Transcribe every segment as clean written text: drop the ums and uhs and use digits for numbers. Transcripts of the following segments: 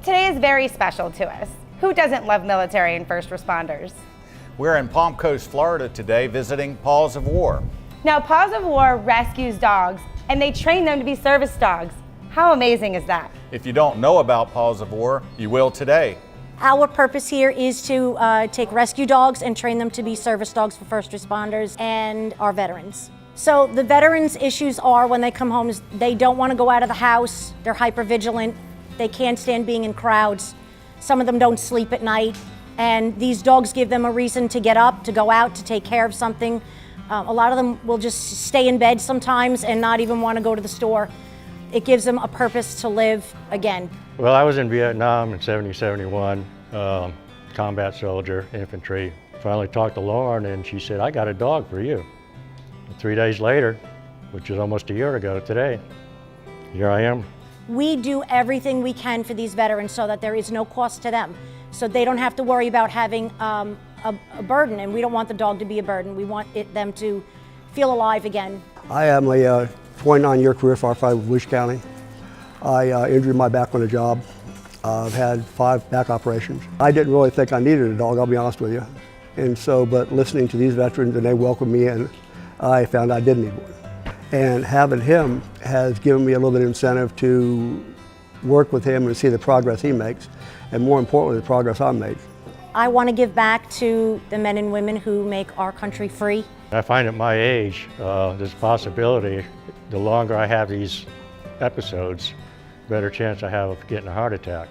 Today is very special to us. Who doesn't love military and first responders? We're in Palm Coast, Florida today visiting Paws of War. Now, Paws of War rescues dogs and they train them to be service dogs. How amazing is that? If you don't know about Paws of War, you will today. Our purpose here is to take rescue dogs and train them to be service dogs for first responders and our veterans. So the veterans' issues are when they come home is they don't want to go out of the house, they're hypervigilant, they can't stand being in crowds, some of them don't sleep at night, and these dogs give them a reason to get up, to go out, to take care of something. A lot of them will just stay in bed sometimes and not even want to go to the store. It gives them a purpose to live again. Well, I was in Vietnam in 71, combat soldier, infantry. Finally talked to Lauren and she said, I got a dog for you. 3 days later, which is almost a year ago today, here I am. We do everything we can for these veterans so that there is no cost to them. So they don't have to worry about having a burden, and we don't want the dog to be a burden. We want them to feel alive again. I am a 29-year career firefighter with Volusia County. I injured my back on a job. I've had 5 back operations. I didn't really think I needed a dog, I'll be honest with you. And so, but listening to these veterans and they welcomed me in, I found I did need one. And having him has given me a little bit of incentive to work with him and see the progress he makes, and more importantly, the progress I make. I want to give back to the men and women who make our country free. I find at my age, there's a possibility, the longer I have these episodes, better chance I have of getting a heart attack.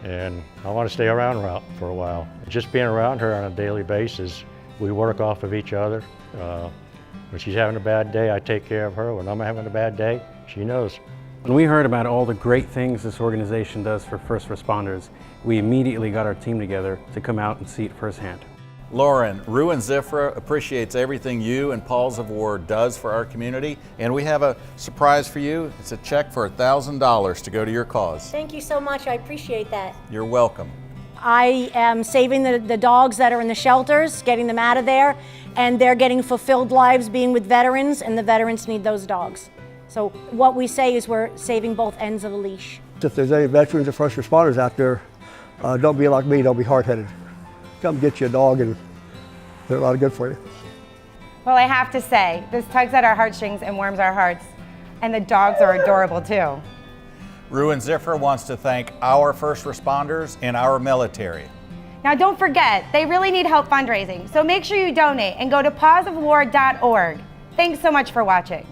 And I want to stay around for a while. Just being around her on a daily basis, we work off of each other. When she's having a bad day, I take care of her. When I'm having a bad day, she knows. When we heard about all the great things this organization does for first responders, we immediately got our team together to come out and see it firsthand. Lauren, Rue Ziffra appreciates everything you and Paws of War does for our community, and we have a surprise for you. It's a check for $1,000 to go to your cause. Thank you so much, I appreciate that. You're welcome. I am saving the dogs that are in the shelters, getting them out of there, and they're getting fulfilled lives being with veterans, and the veterans need those dogs. So what we say is we're saving both ends of the leash. If there's any veterans or first responders out there, don't be like me, don't be hard-headed. Come get you a dog and they're a lot of good for you. Well, I have to say, this tugs at our heartstrings and warms our hearts, and the dogs are adorable too. Rue Ziffra wants to thank our first responders and our military. Now don't forget, they really need help fundraising, so make sure you donate and go to pawsofwar.org. Thanks so much for watching.